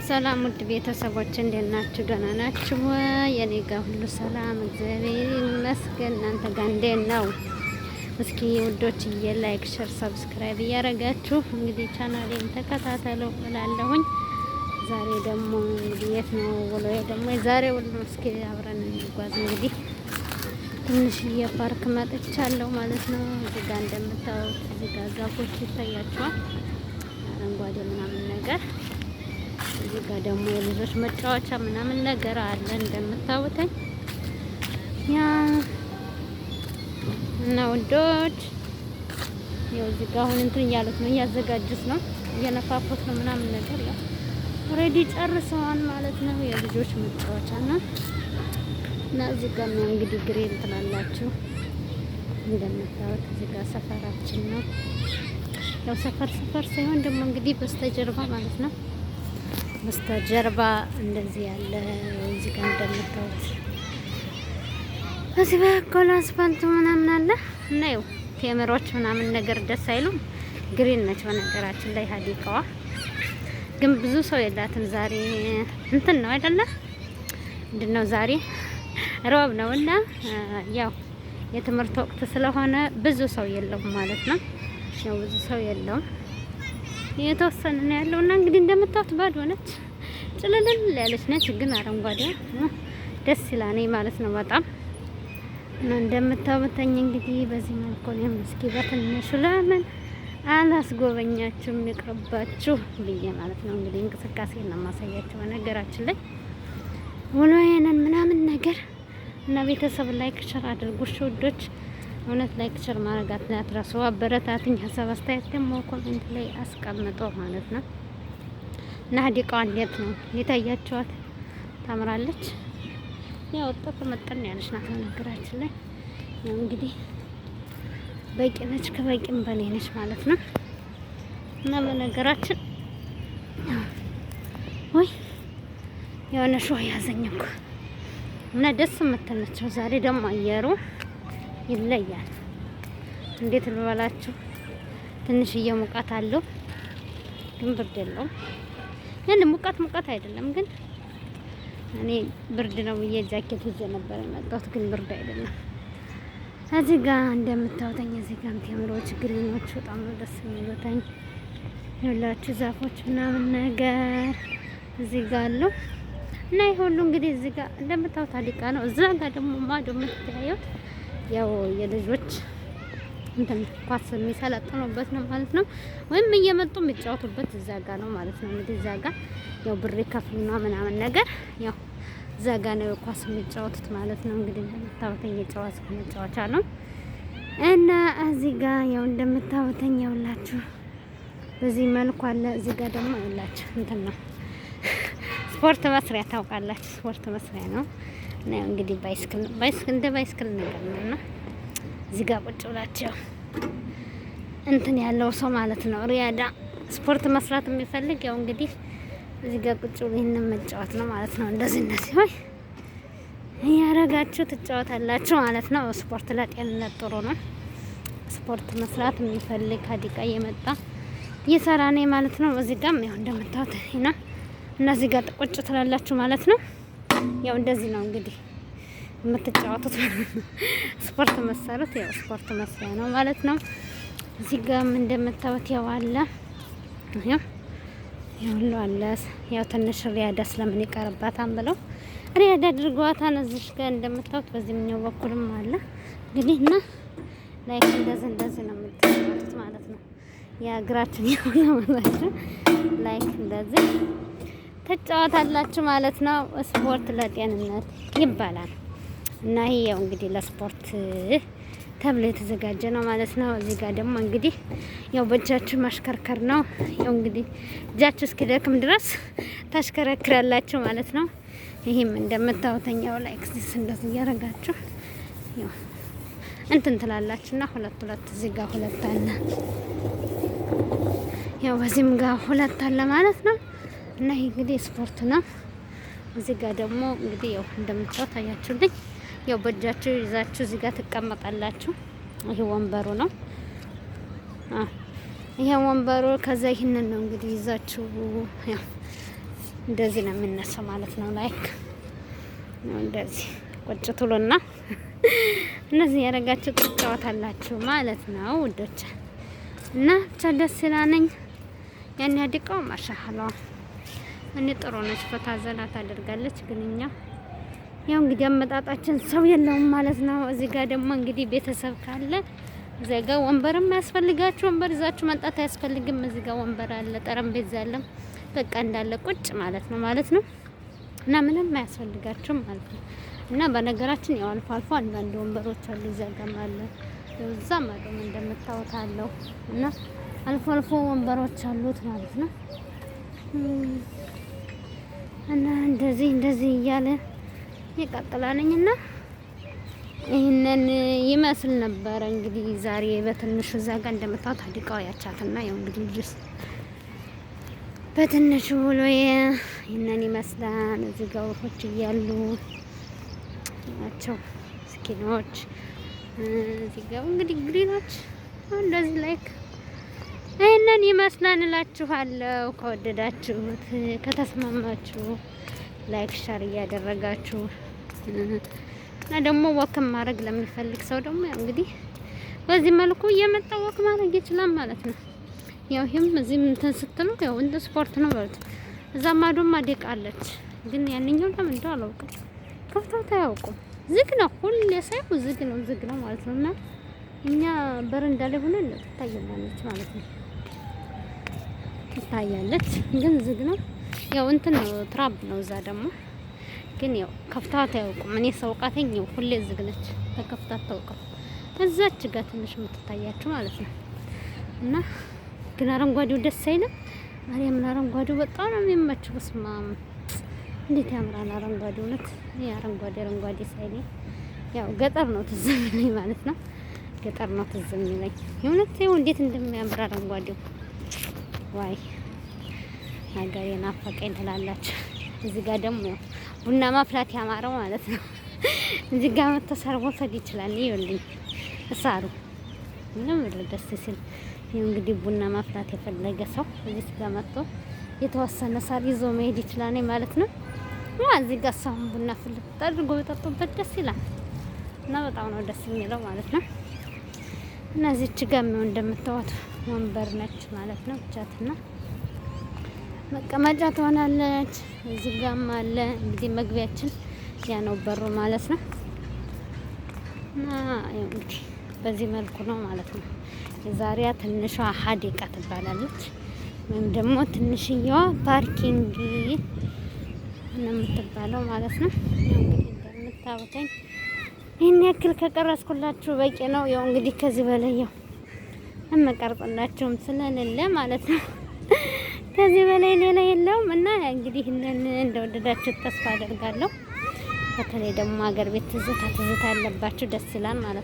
ሰላም ውድ ቤተሰቦች እንዴት ናችሁ? ደህና ናችሁ? የኔ ጋር ሁሉ ሰላም እግዚአብሔር ይመስገን። እናንተ ጋር እንዴት ነው? እስኪ ውዶችዬ ላይክ፣ ሼር፣ ሰብስክራይብ እያደረጋችሁ እንግዲህ ቻናሌን ተከታተሉ እላለሁኝ። ዛሬ ደግሞ እንግዲህ የት ነው ውሎዬ? ደግሞ የዛሬ ውሎ እስኪ አብረን እንጓዝ። እንግዲህ ትንሽዬ ፓርክ መጥቻለሁ ማለት ነው። እዚህ ጋር እንደምታዩት እዚህ ጋር ዛፎች ይታያቸዋል፣ አረንጓዴ ምናምን ነገር። እዚህ ጋር ደግሞ የልጆች መጫወቻ ምናምን ነገር አለ እንደምታዩትኝ። ያ እና ወንዶች ያው እዚህ ጋር አሁን እንትን እያሉት ነው፣ እያዘጋጁት ነው፣ እየነፋፉት ነው ምናምን ነገር። ያው ኦሬዲ ጨርሰዋል ማለት ነው። የልጆች መጫወቻ ነው። እና እዚህ ጋር ነው እንግዲህ ግሬን ትላላችሁ እንደምታዩት። እዚህ ጋር ሰፈራችን ነው። ያው ሰፈር ሳይሆን ደግሞ እንግዲህ በስተጀርባ ማለት ነው። በስተጀርባ እንደዚህ ያለ እዚህ ጋር እንደምታዩት እዚህ በኩል አስፋልቱ ምናምን አለ እና ያው ቴምሮች ምናምን ነገር ደስ አይሉም። ግሪን ነች በነገራችን ላይ ሀዲቃዋ፣ ግን ብዙ ሰው የላትም ዛሬ። እንትን ነው አይደለ? ምንድነው ዛሬ ሮብ ነው እና ያው የትምህርት ወቅት ስለሆነ ብዙ ሰው የለውም ማለት ነው። ያው ብዙ ሰው የለውም፣ የተወሰነ ነው ያለው እና እንግዲህ እንደምታዩት ባዶ ነች፣ ጭልልል ያለች ነች፣ ግን አረንጓዴ ደስ ይላል ማለት ነው በጣም። እና እንደምታዩትኝ እንግዲህ በዚህ መልኩ ነው። እስኪ በትንሹ ለምን አላስጎበኛችሁም ይቅርባችሁ ብዬ ማለት ነው። እንግዲህ እንቅስቃሴ ነው ማሳያችሁ በነገራችን ላይ ውሎዬን ምናምን ነገር እና ቤተሰብ ላይክ ሸር አድርጉ ውዶች። እውነት ላይክ ሸር ማድረጋት አትርሱ። አበረታቱኝ። ሀሳብ አስተያየት ደግሞ ኮሜንት ላይ አስቀምጦ ማለት ነው። እና ሀዲቃዋ እንዴት ነው የታያችኋት? ታምራለች። ያው ጥፍ መጠን ያለች ናት በነገራችን ላይ። ያው እንግዲህ በቂ ነች፣ ከበቂም በላይ ነች ማለት ነው። እና በነገራችን ወይ የሆነ ሾህ ያዘኝ እኮ እና ደስ የምትነቸው። ዛሬ ደግሞ አየሩ ይለያል። እንዴት ልበላችሁ? ትንሽዬ ሙቀት አለው ግን ብርድ የለውም። ያን ሙቀት አይደለም ግን እኔ ብርድ ነው ብዬ ጃኬት ይዤ ነበር የመጣሁት፣ ግን ብርድ አይደለም። እዚህ ጋር እንደምታዩተኝ እዚህ ጋር ቴምሮች፣ ግሪኖች በጣም ነው ደስ የሚሉትኝ። ያላችሁ ዛፎች ምናምን ነገር እዚህ ጋር አለው እና ይሄ ሁሉ እንግዲህ እዚህ ጋር እንደምታዩት ሀዲቃ ነው። እዛ ጋር ደግሞ ማዶ የምታዩት ያው የልጆች እንትን ኳስ የሚሰለጥኑበት ነው ማለት ነው። ወይም እየመጡ የሚጫወቱበት እዛ ጋር ነው ማለት ነው። እንግዲህ እዛ ጋር ያው ብር ከፍሉና ምናምን ነገር ያው እዛ ጋር ነው ኳስ የሚጫወቱት ማለት ነው። እንግዲህ እንደምታዩት መጫወቻ ነው እና እዚህ ጋር ያው እንደምታዩት ያውላችሁ በዚህ መልኩ አለ። እዚህ ጋር ደግሞ ያውላችሁ እንትን ነው ስፖርት መስሪያ ታውቃላችሁ፣ ስፖርት መስሪያ ነው። እና እንግዲህ ባይስክል እንደ ባይስክል ነገር ነውና እዚህ ጋር ቁጭ ብላችሁ እንትን ያለው ሰው ማለት ነው ሪያዳ ስፖርት መስራት የሚፈልግ ያው እንግዲህ እዚህ ጋር ቁጭ ብሎ ይሄንን መጫወት ነው ማለት ነው። እንደዚህ ሆይ ያረጋችሁ ትጫወታላችሁ ማለት ነው። ስፖርት ለጤንነት ጥሩ ነው። ስፖርት መስራት የሚፈልግ ሀዲቃ እየመጣ እየሰራ ነው ማለት ነው። እዚህ ጋርም ያው እንደምታዩት ነው እና እዚህ ጋር ቁጭ ትላላችሁ ማለት ነው። ያው እንደዚህ ነው እንግዲህ የምትጫወቱት ስፖርት መሰረት ያው ስፖርት መስሪያ ነው ማለት ነው። እዚህ ጋርም እንደምታዩት ያው አለ ያው ሁሉ አለ። ያው ትንሽ ሪያዳ ስለምን ይቀርባታል ብለው ሪያዳ አድርገዋታል። እዚህ ጋር እንደምታዩት በዚህኛው በኩልም አለ እንግዲህ እና ላይክ እንደዚህ ነው የምትጫወቱት ማለት ነው። ያ እግራችን ያው ነው ማለት ነው። ላይክ እንደዚህ ትጫወታላችሁ ማለት ነው። ስፖርት ለጤንነት ይባላል እና ይሄ ያው እንግዲህ ለስፖርት ተብሎ የተዘጋጀ ነው ማለት ነው። እዚህ ጋር ደግሞ እንግዲህ ያው በእጃችሁ ማሽከርከር ነው። ያው እንግዲህ እጃችሁ እስኪደክም ድረስ ታሽከረክራላችሁ ማለት ነው። ይሄም እንደምታውተኛው ላይ እንደዚህ እያደረጋችሁ ያው እንትን ትላላችሁና ሁለት እዚህ ጋር ሁለት አለ፣ ያው በዚህም ጋር ሁለት አለ ማለት ነው። እና ይሄ እንግዲህ ስፖርት ነው። እዚህ ጋር ደግሞ እንግዲህ ያው እንደምታዩት ታያችሁልኝ። ያው በእጃችሁ ይዛችሁ እዚህ ጋር ትቀመጣላችሁ። ይሄ ወንበሩ ነው። ይሄ ወንበሩ ከዛ ይሄንን ነው እንግዲህ ይዛችሁ ያው እንደዚህ ነው የሚነሳው ማለት ነው። ላይክ እንደዚህ ቁጭ ትሉና እነዚህ ያደረጋችሁ ትጫወታላችሁ ማለት ነው ውዶች። እና ብቻ ደስ ይላልኝ። ያን ያድቀው ማሻአላ እኔ ጥሩ ነች፣ ፈታ ዘና ታደርጋለች። ግን እኛ ያው እንግዲህ አመጣጣችን ሰው የለውም ማለት ነው። እዚህ ጋር ደግሞ እንግዲህ ቤተሰብ ካለ እዚህ ጋር ወንበርም ያስፈልጋችሁ ወንበር ይዛችሁ መጣት አያስፈልግም። እዚህ ጋር ወንበር አለ፣ ጠረጴዛ አለ፣ በቃ እንዳለ ቁጭ ማለት ነው እና ምንም አያስፈልጋችሁም ማለት ነው። እና በነገራችን ያው አልፎ አልፎ አንዳንድ ወንበሮች አሉ፣ ዘጋም አለ፣ እዛም አለ እንደምታዩት አለው እና አልፎ አልፎ ወንበሮች አሉት ማለት ነው። እና እንደዚህ እያለ ይቀጥላልኝና ይሄንን ይመስል ነበር እንግዲህ ዛሬ በትንሹ እዛ ጋር እንደምታዩት አዲቃው ያቻትና ያው እንግዲህ ልጅስ በትንሹ ብሎ ይሄንን ይመስላል። እዚህ ጋር ወፎች እያሉ ናቸው ስኪኖች። እዚህ ጋር እንግዲህ ግሪኖች እንደዚህ ላይክ ይሄንን ይመስላል እላችኋለሁ። ከወደዳችሁት ከተስማማችሁ ላይክ ሻር እያደረጋችሁ እና ደግሞ ወክ ማድረግ ለሚፈልግ ሰው ደግሞ እንግዲህ በዚህ መልኩ እየመጣ ወክ ማድረግ ይችላል ማለት ነው። ያው ይሄም እዚህም እንትን ስትሉ ያው እንደ ስፖርት ነው ማለት ነው። እዛ ማዶም አደቃለች፣ ግን ያንኛው ለምን እንደው አላውቅም፣ ከፍታት አያውቁም። ዝግ ነው፣ ሁሌ ሳይሆን ዝግ ነው ማለት ነው። እና እኛ በረንዳ ላይ ሆነን ትታያለች ማለት ነው። ትታያለች ግን ዝግ ነው። ያው እንትን ነው ትራብ ነው። እዛ ደግሞ ግን ያው ከፍታት አያውቁም። እኔ ሰውቃተኝ ያው ሁሌ ዝግ ነች፣ ተከፍታት አታውቅም። እዛች ጋር ትንሽ የምትታያችሁ ማለት ነው። እና ግን አረንጓዴው ደስ አይልም? ማርያምን አረንጓዴው በጣም ነው የሚመችው። በስመ አብ እንዴት ያምራል አረንጓዴው! እውነት አረንጓዴ ሳይል ያው ገጠር ነው ትዝ የሚለኝ ማለት ነው። ገጠር ነው ትዝ የሚለኝ የእውነት ይኸው እንዴት እንደሚያምር አረንጓዴው። ዋይ ሀገሬ ናፈቀኝ ትላላችሁ። እዚህ ጋር ደግሞ ቡና ማፍላት ያማረው ማለት ነው። እዚህ ጋር መተሰርቦ ሰድ ይችላል። ይኸውልኝ እሳሩ ምንም ደስ ሲል ይሄ እንግዲህ ቡና ማፍላት የፈለገ ሰው እዚህ ጋር መጥቶ የተወሰነ ሳር ይዞ መሄድ ይችላል ማለት ነው። እዚህ ጋር ሰው ቡና ፍልጥ አድርጎ በጠጡበት ደስ ይላል እና በጣም ነው ደስ የሚለው ማለት ነው። እና እዚች ጋር ነው እንደምታዩት ወንበር ነች ማለት ነው። ብቻትና መቀመጫ ትሆናለች። እዚህ ጋርም አለ እንግዲህ መግቢያችን ያ ነው በሩ ማለት ነው። እና እንግዲህ በዚህ መልኩ ነው ማለት ነው። የዛሬያ ትንሿ ሀዲቃ ትባላለች ወይም ደግሞ ትንሽዬዋ ፓርኪንግ ነው የምትባለው ማለት ነው። እንግዲህ እንደምታውቁኝ ይሄን ያክል ከቀረስኩላችሁ በቂ ነው። ያው እንግዲህ ከዚህ በላይ ያው እመቀርጽላችሁም ስለሌለ ማለት ነው። ከዚህ በላይ ሌላ የለውም። እና እንግዲህ እንደወደዳችሁ ተስፋ አደርጋለሁ። በተለይ ደግሞ ሀገር ቤት ትዝታ ያለባችሁ ደስ ይላል ማለት ነው።